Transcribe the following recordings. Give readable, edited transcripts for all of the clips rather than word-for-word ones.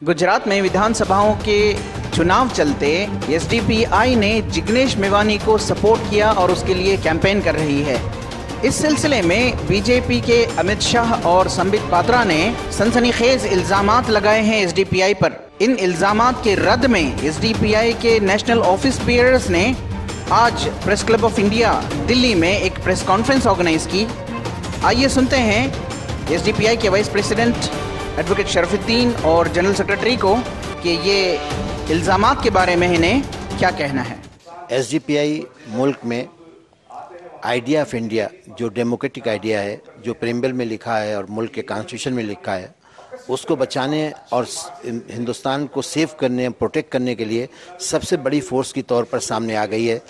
गुजरात में विधानसभाओं के चुनाव चलते एसडीपीआई ने जिग्नेश मेवानी को सपोर्ट किया और उसके लिए कैंपेन कर रही है। इस सिलसिले में बीजेपी के अमित शाह और संबित पात्रा ने सनसनीखेज इल्जामात लगाए हैं एसडीपीआई पर। इन इल्जामात के रद्द में एसडीपीआई के नेशनल ऑफिस बेयरर्स ने आज press club of India Delhi में एक प्रेस कॉन्फ्रेंस ऑर्गेनाइज की। आइए सुनते हैं एसडीपीआई के वाइस प्रेसिडेंट एडवोकेट शरफुद्दीन और जनरल सेक्रेटरी को कि ये इल्ज़ामात के बारे में इन्हें क्या कहना है। एसडीपीआई मुल्क में आइडिया ऑफ इंडिया, जो डेमोक्रेटिक आइडिया है, जो प्रेम्बल में लिखा है और मुल्क के कॉन्स्टिट्यूशन में लिखा है, उसको बचाने और हिंदुस्तान को सेव करने, प्रोटेक्ट करने के लिए सबसे बड़ी फोर्स की तौर पर सामने आ गई है।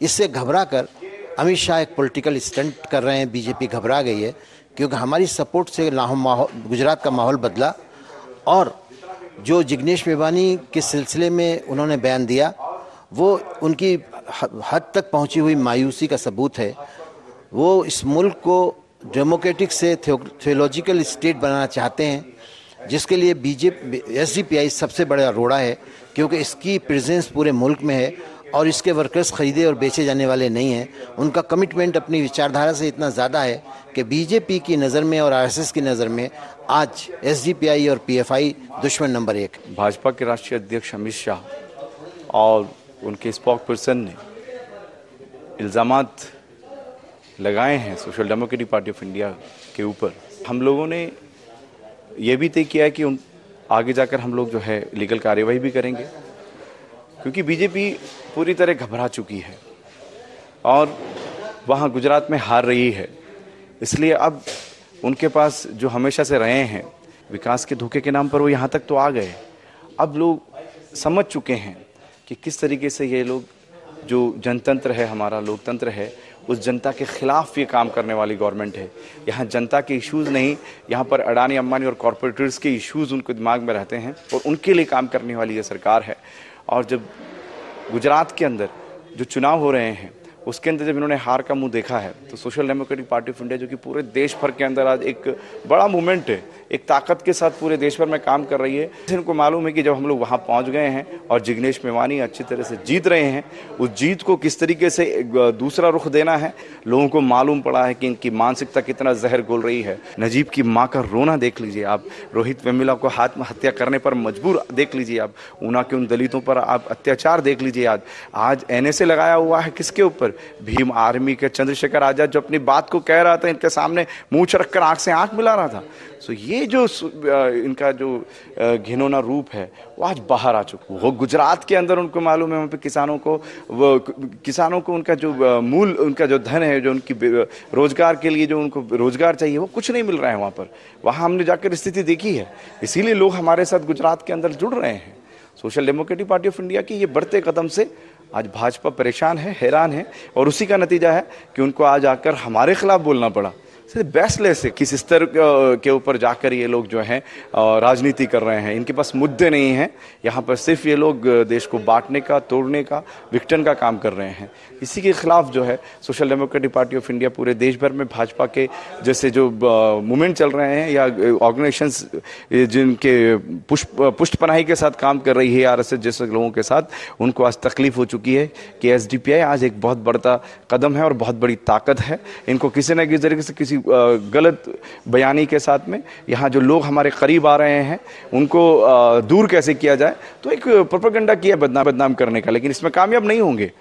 इससे घबरा कर अमित शाह एक पॉलिटिकल स्टंट कर रहे हैं। बीजेपी घबरा गई है क्योंकि हमारी सपोर्ट से गुजरात का माहौल बदला और जो जिग्नेश मेवानी के सिलसिले में उन्होंने बयान दिया वो उनकी हद तक पहुंची हुई मायूसी का सबूत है। वो इस मुल्क को डेमोक्रेटिक से थियोलॉजिकल स्टेट बनाना चाहते हैं, जिसके लिए एसडीपीआई सबसे बड़ा रोड़ा है क्योंकि इसकी प्रेजेंस पूरे मुल्क में है और इसके वर्कर्स खरीदे और बेचे जाने वाले नहीं हैं। उनका कमिटमेंट अपनी विचारधारा से इतना ज़्यादा है कि बीजेपी की नज़र में और आरएसएस की नज़र में आज एसडीपीआई और पीएफआई दुश्मन नंबर 1। भाजपा के राष्ट्रीय अध्यक्ष अमित शाह और उनके स्पोक पर्सन ने इल्ज़ामात लगाए हैं social democratic party of India के ऊपर। हम लोगों ने ये भी तय किया है कि आगे जाकर हम लोग जो है लीगल कार्यवाही भी करेंगे, क्योंकि बीजेपी पूरी तरह घबरा चुकी है और वहाँ गुजरात में हार रही है। इसलिए अब उनके पास जो हमेशा से रहे हैं विकास के धोखे के नाम पर, वो यहाँ तक तो आ गए। अब लोग समझ चुके हैं कि किस तरीके से ये लोग, जो जनतंत्र है, हमारा लोकतंत्र है, उस जनता के खिलाफ ये काम करने वाली गवर्नमेंट है। यहाँ जनता के इश्यूज़ नहीं, यहाँ पर अडानी अंबानी और कॉरपोरेटर्स के इश्यूज़ उनके दिमाग में रहते हैं और उनके लिए काम करने वाली ये सरकार है। और जब गुजरात के अंदर जो चुनाव हो रहे हैं उसके अंदर जब इन्होंने हार का मुंह देखा है, तो social democratic party of India, जो कि पूरे देश भर के अंदर आज एक बड़ा मूवमेंट है, एक ताकत के साथ पूरे देश भर में काम कर रही है। इनको मालूम है कि जब हम लोग वहाँ पहुँच गए हैं और जिग्नेश मेवानी अच्छी तरह से जीत रहे हैं, उस जीत को किस तरीके से दूसरा रुख देना है, लोगों को मालूम पड़ा है कि इनकी मानसिकता कितना जहर घोल रही है। नजीब की माँ का रोना देख लीजिए आप, रोहित वेमुला को आत्महत्या करने पर मजबूर देख लीजिए आप, ऊना के उन दलितों पर आप अत्याचार देख लीजिए। आज एनएसए लगाया हुआ है किसके ऊपर? भीम आर्मी के चंद्रशेखर आजाद, जो अपनी बात को कह रहा था, इनके सामने मुंह रख कर आंख से आंख मिला रहा था। सो ये जो इनका जो घिनौना रूप है वो आज बाहर आ चुका है। वो गुजरात के अंदर उनको मालूम है, वहाँ पे किसानों को उनका जो मूल, उनका जो धन है, जो उनकी रोजगार के लिए जो उनको रोजगार चाहिए, वो कुछ नहीं मिल रहा है वहाँ पर। वहाँ हमने जाकर स्थिति देखी है, इसीलिए लोग हमारे साथ गुजरात के अंदर जुड़ रहे हैं। Social democratic party of India की ये बढ़ते कदम से आज भाजपा परेशान है, हैरान है, और उसी का नतीजा है कि उनको आज आकर हमारे खिलाफ बोलना पड़ा। बेसलेस है किस स्तर के ऊपर जाकर ये लोग जो हैं राजनीति कर रहे हैं। इनके पास मुद्दे नहीं हैं, यहाँ पर सिर्फ ये लोग देश को बांटने का, तोड़ने का, विघटन का काम कर रहे हैं। इसी के खिलाफ जो है social democratic party of India पूरे देश भर में भाजपा के जैसे जो मूवमेंट चल रहे हैं या ऑर्गेनाइजेशंस जिनके पुष्टपनाही के साथ काम कर रही है आरएसएस जैसे लोगों के साथ, उनको आज तकलीफ हो चुकी है कि एसडीपीआई आज एक बहुत बड़ा कदम है और बहुत बड़ी ताकत है। इनको किसी न किसी तरीके से किसी गलत बयानी के साथ में यहाँ जो लोग हमारे करीब आ रहे हैं उनको दूर कैसे किया जाए, तो एक प्रोपेगेंडा किया बदनाम करने का, लेकिन इसमें कामयाब नहीं होंगे।